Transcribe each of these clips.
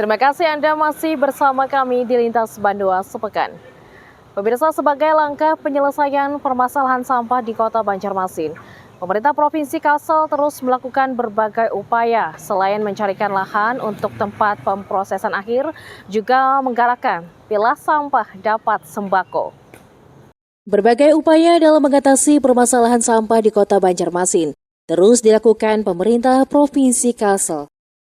Terima kasih Anda masih bersama kami di Lintas Bandua Sepekan. Pemirsa, sebagai langkah penyelesaian permasalahan sampah di Kota Banjarmasin, pemerintah Provinsi Kalsel terus melakukan berbagai upaya selain mencarikan lahan untuk tempat pemprosesan akhir, juga menggalakkan pilah sampah dapat sembako. Berbagai upaya dalam mengatasi permasalahan sampah di Kota Banjarmasin terus dilakukan pemerintah Provinsi Kalsel.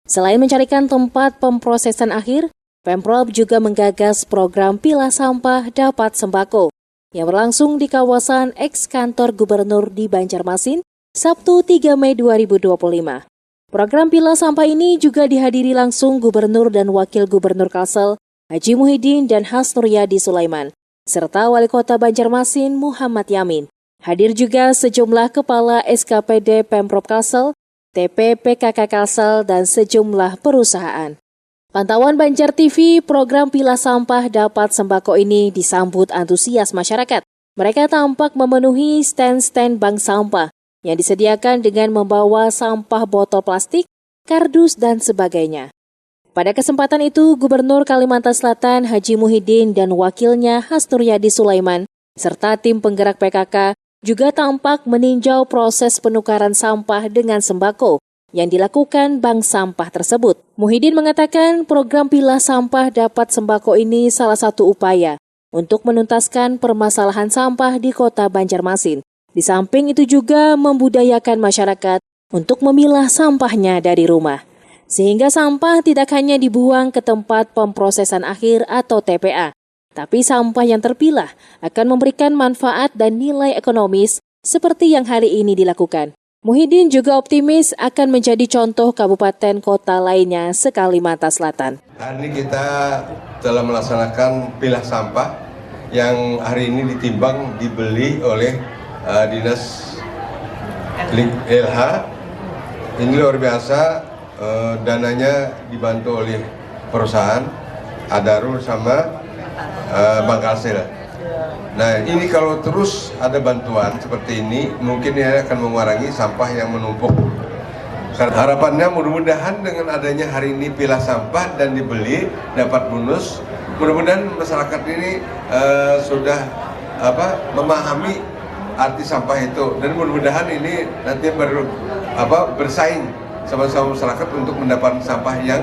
Selain mencarikan tempat pemprosesan akhir, Pemprov juga menggagas program pilah sampah dapat sembako yang berlangsung di kawasan eks-kantor Gubernur di Banjarmasin, Sabtu 3 Mei 2025. Program pilah sampah ini juga dihadiri langsung Gubernur dan Wakil Gubernur Kalsel, Haji Muhyiddin dan Hasnuryadi Sulaiman, serta Wali Kota Banjarmasin Muhammad Yamin. Hadir juga sejumlah kepala SKPD Pemprov Kalsel, TP PKK Kalsel, dan sejumlah perusahaan. Pantauan Banjar TV, program pilah sampah dapat sembako ini disambut antusias masyarakat. Mereka tampak memenuhi stand-stand bank sampah yang disediakan dengan membawa sampah botol plastik, kardus, dan sebagainya. Pada kesempatan itu, Gubernur Kalimantan Selatan Haji Muhyiddin dan wakilnya Hasnuryadi Sulaiman serta tim penggerak PKK juga tampak meninjau proses penukaran sampah dengan sembako yang dilakukan bank sampah tersebut. Muhyiddin mengatakan program pilah sampah dapat sembako ini salah satu upaya untuk menuntaskan permasalahan sampah di Kota Banjarmasin. Di samping itu juga membudayakan masyarakat untuk memilah sampahnya dari rumah, sehingga sampah tidak hanya dibuang ke tempat pemprosesan akhir atau TPA, tapi sampah yang terpilah akan memberikan manfaat dan nilai ekonomis seperti yang hari ini dilakukan. Muhyiddin juga optimis akan menjadi contoh kabupaten kota lainnya se-Kalimantan Selatan. Hari ini kita telah melaksanakan pilah sampah yang hari ini ditimbang dibeli oleh Dinas LH. Ini luar biasa, dananya dibantu oleh perusahaan Adarul sama Bank Kalsel. Nah, ini kalau terus ada bantuan seperti ini, mungkin ini akan mengurangi sampah yang menumpuk. Karena harapannya mudah-mudahan dengan adanya hari ini pilah sampah dan dibeli dapat bonus, mudah-mudahan masyarakat ini sudah memahami arti sampah itu, dan mudah-mudahan ini nanti bersaing sama-sama masyarakat untuk mendapatkan sampah yang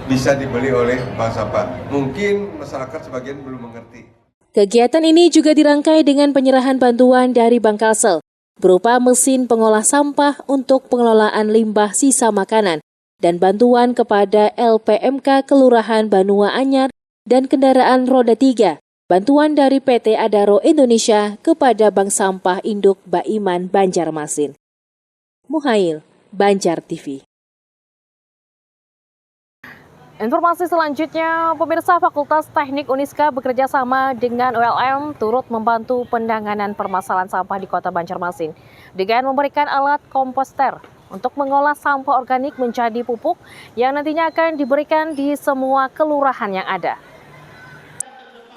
bisa dibeli oleh bank sampah. Mungkin masyarakat sebagian belum mengerti. Kegiatan ini juga dirangkai dengan penyerahan bantuan dari Bank Kalsel berupa mesin pengolah sampah untuk pengelolaan limbah sisa makanan dan bantuan kepada LPMK Kelurahan Banua Anyar dan kendaraan roda 3. Bantuan dari PT Adaro Indonesia kepada Bank Sampah Induk Baiman Banjarmasin. Muhail, Banjar TV. Informasi selanjutnya, pemirsa, Fakultas Teknik Uniska bekerja sama dengan ULM turut membantu penanganan permasalahan sampah di Kota Banjarmasin dengan memberikan alat komposter untuk mengolah sampah organik menjadi pupuk yang nantinya akan diberikan di semua kelurahan yang ada.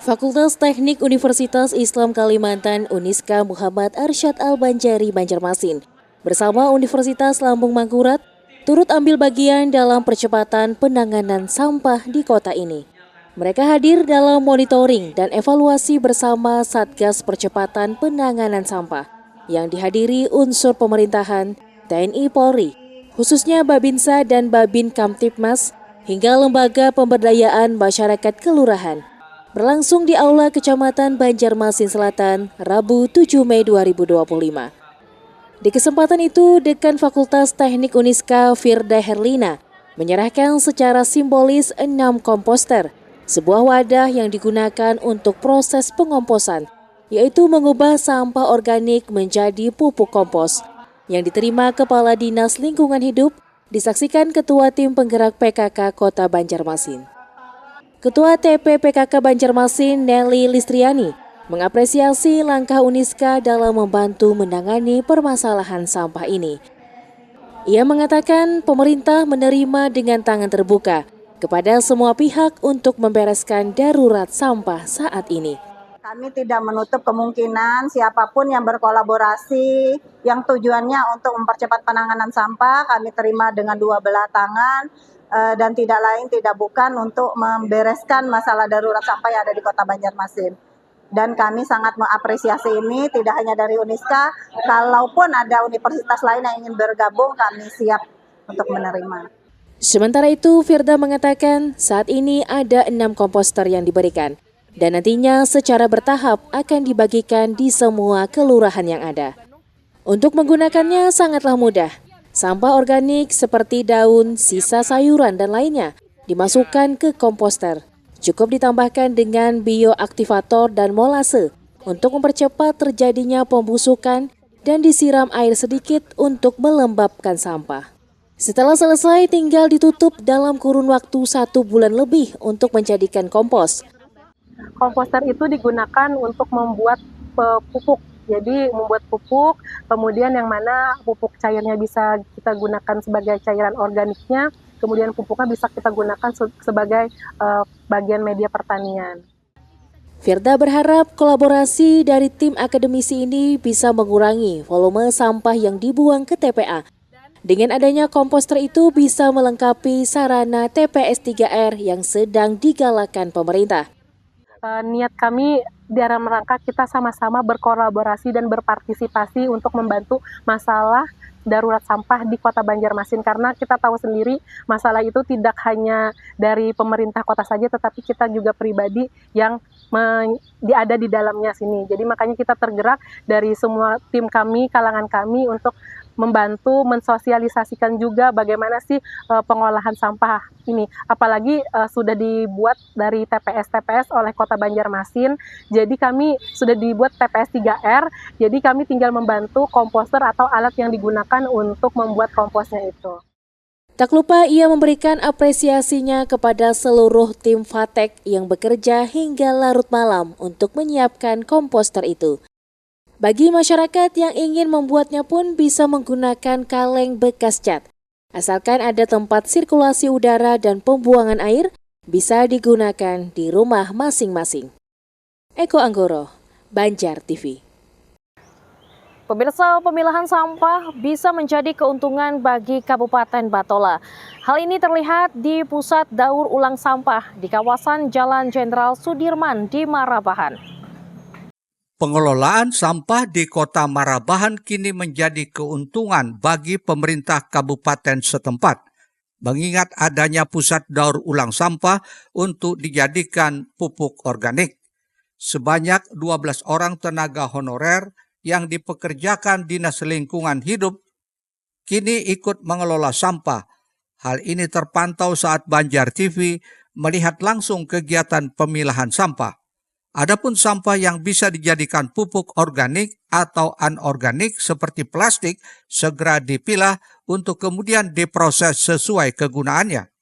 Fakultas Teknik Universitas Islam Kalimantan Uniska Muhammad Arsyad Al-Banjari Banjarmasin bersama Universitas Lambung Mangkurat turut ambil bagian dalam percepatan penanganan sampah di kota ini. Mereka hadir dalam monitoring dan evaluasi bersama Satgas Percepatan Penanganan Sampah yang dihadiri unsur pemerintahan, TNI Polri, khususnya Babinsa dan Babin Kamtipmas, hingga lembaga pemberdayaan masyarakat kelurahan. Berlangsung di Aula Kecamatan Banjarmasin Selatan, Rabu 7 Mei 2025. Di kesempatan itu, Dekan Fakultas Teknik Uniska Firda Herlina menyerahkan secara simbolis 6 komposter, sebuah wadah yang digunakan untuk proses pengomposan, yaitu mengubah sampah organik menjadi pupuk kompos, yang diterima Kepala Dinas Lingkungan Hidup, disaksikan Ketua Tim Penggerak PKK Kota Banjarmasin. Ketua TP PKK Banjarmasin Nelly Listriani mengapresiasi langkah Uniska dalam membantu menangani permasalahan sampah ini. Ia mengatakan pemerintah menerima dengan tangan terbuka kepada semua pihak untuk membereskan darurat sampah saat ini. Kami tidak menutup kemungkinan siapapun yang berkolaborasi, yang tujuannya untuk mempercepat penanganan sampah, kami terima dengan dua belah tangan. dan tidak lain tidak bukan untuk membereskan masalah darurat sampah yang ada di Kota Banjarmasin. Dan kami sangat mengapresiasi ini, tidak hanya dari Uniska, kalaupun ada universitas lain yang ingin bergabung, kami siap untuk menerima. Sementara itu, Firda mengatakan saat ini ada 6 komposter yang diberikan dan nantinya secara bertahap akan dibagikan di semua kelurahan yang ada. Untuk menggunakannya sangatlah mudah. Sampah organik seperti daun, sisa sayuran, dan lainnya dimasukkan ke komposter. Cukup ditambahkan dengan bioaktivator dan molase untuk mempercepat terjadinya pembusukan dan disiram air sedikit untuk melembabkan sampah. Setelah selesai, tinggal ditutup dalam kurun waktu 1 bulan lebih untuk menjadikan kompos. Komposter itu digunakan untuk membuat pupuk. Jadi membuat pupuk, kemudian yang mana pupuk cairnya bisa kita gunakan sebagai cairan organiknya, kemudian pupuknya bisa kita gunakan sebagai bagian media pertanian. Firda berharap kolaborasi dari tim akademisi ini bisa mengurangi volume sampah yang dibuang ke TPA. Dengan adanya komposter itu bisa melengkapi sarana TPS 3R yang sedang digalakan pemerintah. Niat kami dalam rangka kita sama-sama berkolaborasi dan berpartisipasi untuk membantu masalah darurat sampah di Kota Banjarmasin, karena kita tahu sendiri masalah itu tidak hanya dari pemerintah kota saja, tetapi kita juga pribadi yang ada di dalamnya sini. Jadi makanya kita tergerak dari semua tim kami, kalangan kami untuk membantu mensosialisasikan juga bagaimana sih pengolahan sampah ini. Apalagi sudah dibuat dari TPS oleh Kota Banjarmasin. Jadi kami sudah dibuat TPS 3R. Jadi kami tinggal membantu komposter atau alat yang digunakan untuk membuat komposnya itu. Tak lupa ia memberikan apresiasinya kepada seluruh tim Fatek yang bekerja hingga larut malam untuk menyiapkan komposter itu. Bagi masyarakat yang ingin membuatnya pun bisa menggunakan kaleng bekas cat. Asalkan ada tempat sirkulasi udara dan pembuangan air, bisa digunakan di rumah masing-masing. Eko Anggoro, Banjar TV. Pemirsa, pemilahan sampah bisa menjadi keuntungan bagi Kabupaten Batola. Hal ini terlihat di pusat daur ulang sampah di kawasan Jalan Jenderal Sudirman di Marabahan. Pengelolaan sampah di Kota Marabahan kini menjadi keuntungan bagi pemerintah kabupaten setempat, mengingat adanya pusat daur ulang sampah untuk dijadikan pupuk organik. Sebanyak 12 orang tenaga honorer yang dipekerjakan Dinas Lingkungan Hidup kini ikut mengelola sampah. Hal ini terpantau saat Banjar TV melihat langsung kegiatan pemilahan sampah. Adapun sampah yang bisa dijadikan pupuk organik atau anorganik seperti plastik segera dipilah untuk kemudian diproses sesuai kegunaannya.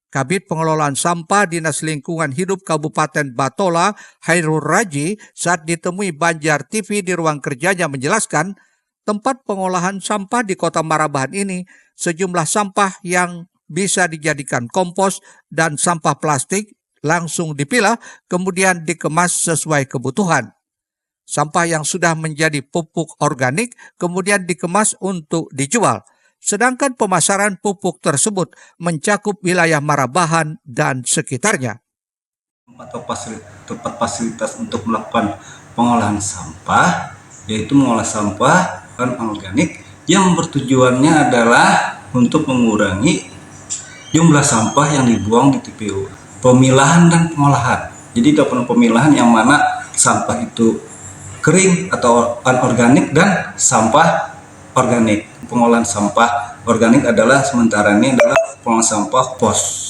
Kabid Pengelolaan Sampah Dinas Lingkungan Hidup Kabupaten Batola, Hairul Raji, saat ditemui Banjar TV di ruang kerjanya menjelaskan, tempat pengolahan sampah di Kota Marabahan ini sejumlah sampah yang bisa dijadikan kompos dan sampah plastik langsung dipilah, kemudian dikemas sesuai kebutuhan. Sampah yang sudah menjadi pupuk organik kemudian dikemas untuk dijual. Sedangkan pemasaran pupuk tersebut mencakup wilayah Marabahan dan sekitarnya. Atau tempat fasilitas untuk melakukan pengolahan sampah, yaitu mengolah sampah anorganik yang bertujuannya adalah untuk mengurangi jumlah sampah yang dibuang di TPU. Pemilahan dan pengolahan. Jadi dilakukan pemilahan yang mana sampah itu kering atau anorganik dan sampah organik. Pengolahan sampah organik adalah sementara ini adalah pengolahan sampah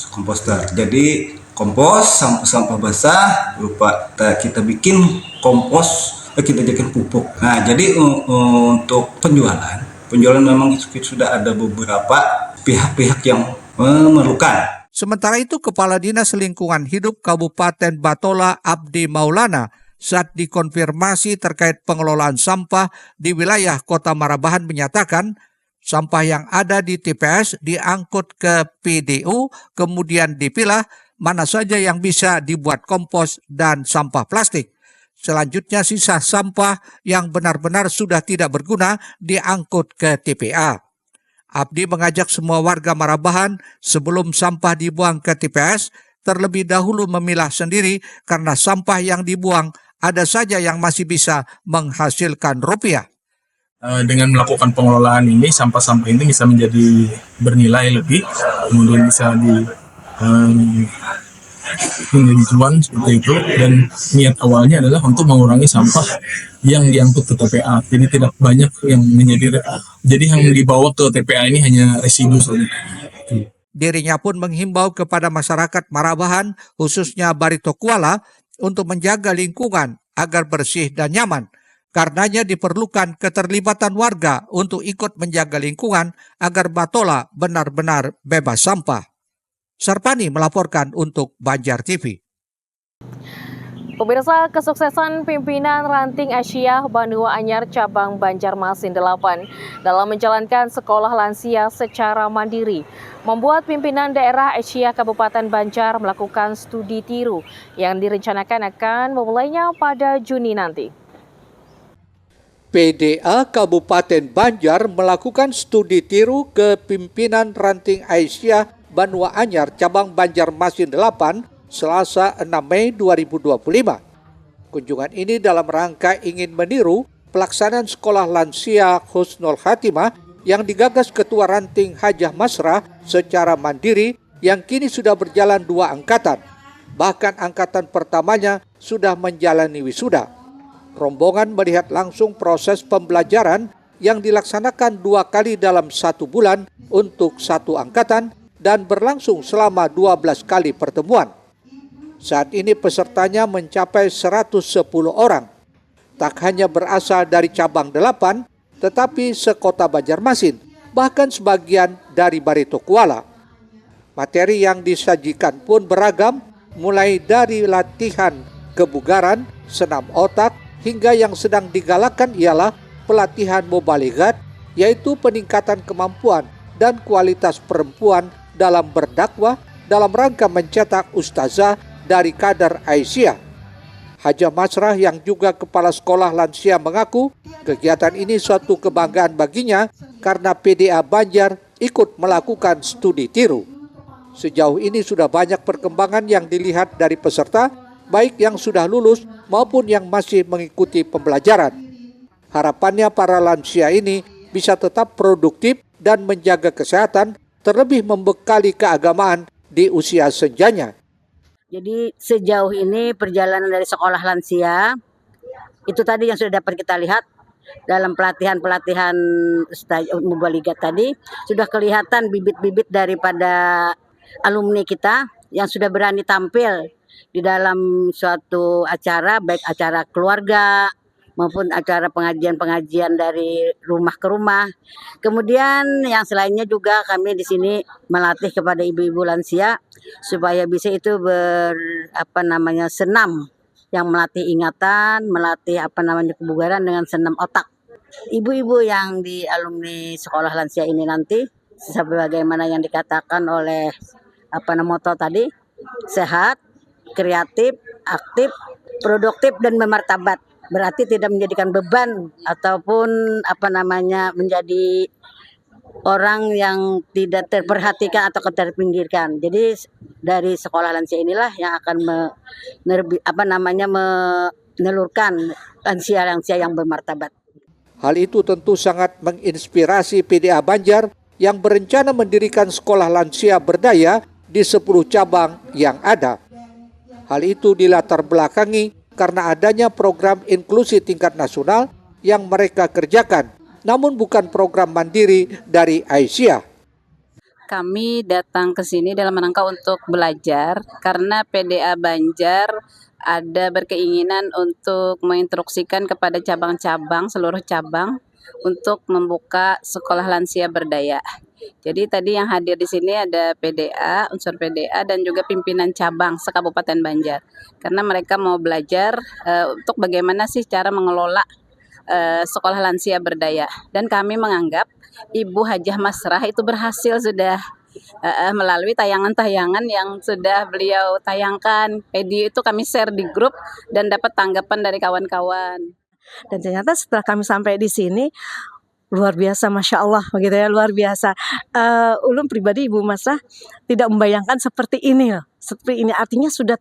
komposter. Jadi kompos sampah basah berupa kita bikin kompos, kita jadikan pupuk. Nah, jadi untuk penjualan memang sudah ada beberapa pihak-pihak yang memerlukan. Sementara itu, Kepala Dinas Lingkungan Hidup Kabupaten Batola Abdi Maulana saat dikonfirmasi terkait pengelolaan sampah di wilayah Kota Marabahan menyatakan sampah yang ada di TPS diangkut ke PDU, kemudian dipilah mana saja yang bisa dibuat kompos dan sampah plastik. Selanjutnya sisa sampah yang benar-benar sudah tidak berguna diangkut ke TPA. Abdi mengajak semua warga Marabahan sebelum sampah dibuang ke TPS, terlebih dahulu memilah sendiri karena sampah yang dibuang ada saja yang masih bisa menghasilkan rupiah. Dengan melakukan pengelolaan ini, sampah-sampah ini bisa menjadi bernilai lebih, kemudian bisa menjadi cuan seperti itu. Dan niat awalnya adalah untuk mengurangi sampah yang diangkut ke TPA. Jadi tidak banyak yang jadi yang dibawa ke TPA ini hanya residu saja. Dirinya pun menghimbau kepada masyarakat Marabahan, khususnya Barito Kuala, untuk menjaga lingkungan agar bersih dan nyaman. Karenanya diperlukan keterlibatan warga untuk ikut menjaga lingkungan agar Batola benar-benar bebas sampah. Sarpani melaporkan untuk Banjar TV. Pemirsa, kesuksesan pimpinan Ranting Asia Banua Anyar Cabang Banjarmasin 8 dalam menjalankan sekolah lansia secara mandiri membuat pimpinan daerah Asia Kabupaten Banjar melakukan studi tiru yang direncanakan akan memulainya pada Juni nanti. PDA Kabupaten Banjar melakukan studi tiru ke pimpinan Ranting Asia Banua Anyar Cabang Banjarmasin 8 Selasa 6 Mei 2025. Kunjungan ini dalam rangka ingin meniru pelaksanaan sekolah lansia Husnul Khatimah yang digagas Ketua Ranting Hajah Masrah secara mandiri yang kini sudah berjalan 2 angkatan. Bahkan angkatan pertamanya sudah menjalani wisuda. Rombongan melihat langsung proses pembelajaran yang dilaksanakan 2 kali dalam 1 bulan untuk 1 angkatan dan berlangsung selama 12 kali pertemuan. Saat ini pesertanya mencapai 110 orang. Tak hanya berasal dari cabang 8, tetapi sekota Banjarmasin, bahkan sebagian dari Barito Kuala. Materi yang disajikan pun beragam, mulai dari latihan kebugaran, senam otak, hingga yang sedang digalakkan ialah pelatihan mubaligat, yaitu peningkatan kemampuan dan kualitas perempuan dalam berdakwah dalam rangka mencetak ustazah dari kader Aisyah. Hajah Masrah yang juga kepala sekolah lansia mengaku kegiatan ini suatu kebanggaan baginya karena PDA Banjar ikut melakukan studi tiru. Sejauh ini sudah banyak perkembangan yang dilihat dari peserta, baik yang sudah lulus maupun yang masih mengikuti pembelajaran. Harapannya para lansia ini bisa tetap produktif dan menjaga kesehatan, terlebih membekali keagamaan di usia senjanya. Jadi sejauh ini perjalanan dari sekolah lansia, itu tadi yang sudah dapat kita lihat dalam pelatihan-pelatihan mubaligat tadi, sudah kelihatan bibit-bibit daripada alumni kita yang sudah berani tampil di dalam suatu acara, baik acara keluarga maupun acara pengajian-pengajian dari rumah ke rumah. Kemudian yang selainnya juga kami di sini melatih kepada ibu-ibu lansia supaya bisa itu senam yang melatih ingatan, melatih kebugaran dengan senam otak. Ibu-ibu yang di alumni sekolah lansia ini nanti sebagaimana yang dikatakan oleh moto tadi, sehat, kreatif, aktif, produktif dan bermartabat. Berarti tidak menjadikan beban ataupun menjadi orang yang tidak terperhatikan atau terpinggirkan. Jadi dari sekolah lansia inilah yang akan menelurkan lansia-lansia yang bermartabat. Hal itu tentu sangat menginspirasi PDA Banjar yang berencana mendirikan sekolah lansia berdaya di 10 cabang yang ada. Hal itu dilatar belakangi karena adanya program inklusi tingkat nasional yang mereka kerjakan, namun bukan program mandiri dari Aisyah. Kami datang ke sini dalam rangka untuk belajar karena PDA Banjar ada berkeinginan untuk menginstruksikan kepada cabang-cabang, seluruh cabang untuk membuka sekolah lansia berdaya. Jadi tadi yang hadir di sini ada PDA, unsur PDA dan juga pimpinan cabang se-Kabupaten Banjar. Karena mereka mau belajar untuk bagaimana sih cara mengelola sekolah lansia berdaya. Dan kami menganggap Ibu Hajah Masrah itu berhasil sudah melalui tayangan-tayangan yang sudah beliau tayangkan. Video itu kami share di grup dan dapat tanggapan dari kawan-kawan. Dan ternyata setelah kami sampai di sini, luar biasa, masya Allah, begitu ya, luar biasa. Ulun pribadi, Ibu Masrah, tidak membayangkan seperti ini loh, seperti ini artinya sudah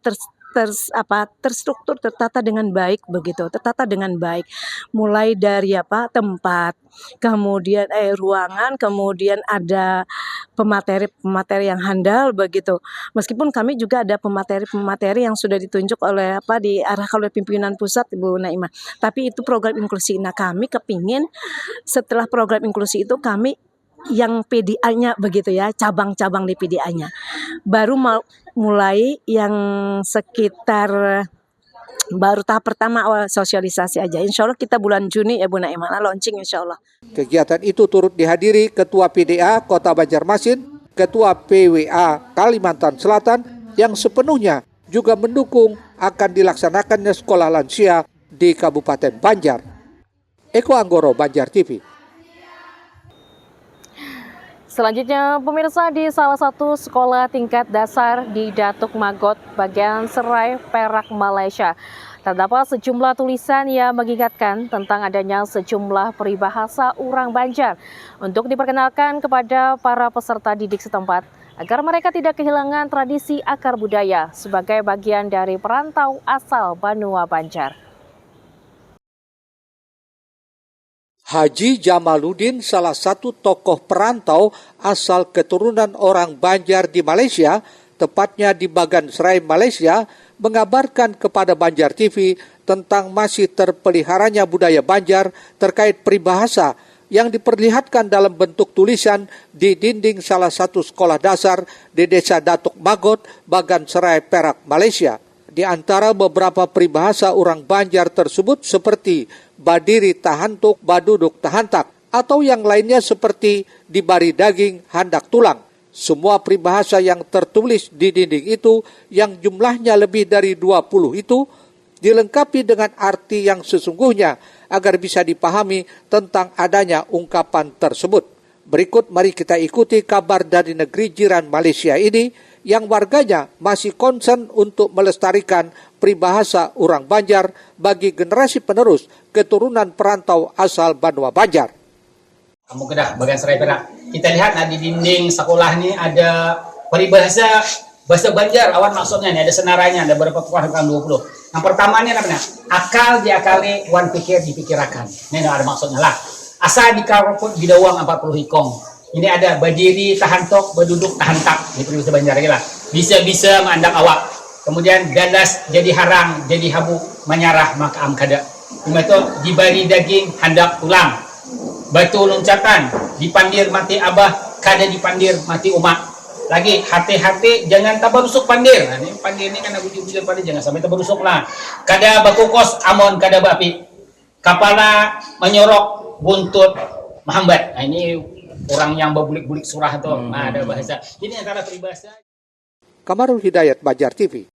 terstruktur, tertata dengan baik begitu, tertata dengan baik. Mulai dari tempat, kemudian ruangan, kemudian ada pemateri yang handal begitu. Meskipun kami juga ada pemateri yang sudah ditunjuk oleh diarahkan oleh pimpinan pusat Ibu Naimah. Tapi itu program inklusi. Nah, kami kepingin setelah program inklusi itu kami yang PDA-nya begitu ya, cabang-cabang di PDA-nya. Baru mulai yang sekitar baru tahap pertama awal sosialisasi aja. Insya Allah kita bulan Juni ya Bu Naimah launching insya Allah. Kegiatan itu turut dihadiri Ketua PDA Kota Banjarmasin, Ketua PWA Kalimantan Selatan yang sepenuhnya juga mendukung akan dilaksanakannya sekolah lansia di Kabupaten Banjar. Eko Anggoro, Banjar TV. Selanjutnya, pemirsa, di salah satu sekolah tingkat dasar di Datuk Magot, bagian Serai, Perak, Malaysia, terdapat sejumlah tulisan yang mengingatkan tentang adanya sejumlah peribahasa orang Banjar untuk diperkenalkan kepada para peserta didik setempat agar mereka tidak kehilangan tradisi akar budaya sebagai bagian dari perantau asal Banua Banjar. Haji Jamaluddin, salah satu tokoh perantau asal keturunan orang Banjar di Malaysia, tepatnya di Bagan Serai, Malaysia, mengabarkan kepada Banjar TV tentang masih terpeliharanya budaya Banjar terkait peribahasa yang diperlihatkan dalam bentuk tulisan di dinding salah satu sekolah dasar di Desa Datuk Magot, Bagan Serai, Perak, Malaysia. Di antara beberapa peribahasa orang Banjar tersebut seperti badiri tahantuk, baduduk tahantak, atau yang lainnya seperti dibari daging, handak tulang. Semua peribahasa yang tertulis di dinding itu yang jumlahnya lebih dari 20 itu dilengkapi dengan arti yang sesungguhnya agar bisa dipahami tentang adanya ungkapan tersebut. Berikut mari kita ikuti kabar dari negeri jiran Malaysia ini yang warganya masih concern untuk melestarikan peribahasa orang Banjar bagi generasi penerus keturunan perantau asal Banua Banjar. Kamu Kedah, Bagan Serai Perak. Kita lihat di dinding sekolah ini ada peribahasa bahasa Banjar. Awan maksudnya ini ada senarainya, ada berapa kuah 20. Yang pertama ini namanya akal diakali, wan pikir dipikirakan. Ini ada maksudnya lah. Asa dikaruput bidawang 40 hikong. Ini ada badiri tahantok, baduduk tahantak. Itu bisa Banjar lah. Bisa-bisa mengandak awak. Kemudian galas jadi harang, jadi habuk, menyarah maka am kada. Cuma itu dibari daging, handak tulang. Batu loncatan, dipandir mati abah, kada dipandir mati umak. Lagi hati-hati jangan tabarusuk pandir. Nah, ini pandir ini kan bujur-bujur pandir, jangan sampai tabarusuk lah. Kada bakukos amon kada bapi. Kepala menyorok, buntut menghambat. Nah, ini orang yang berbulik-bulik surah itu. Nah, ada bahasa. Ini antara peribahasa. Kamarul Hidayat, Banjar TV.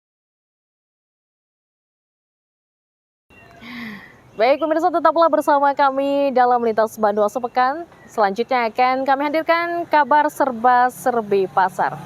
Baik pemirsa, tetaplah bersama kami dalam Lintas Bandua Sepekan. Selanjutnya akan kami hadirkan kabar serba-serbi pasar.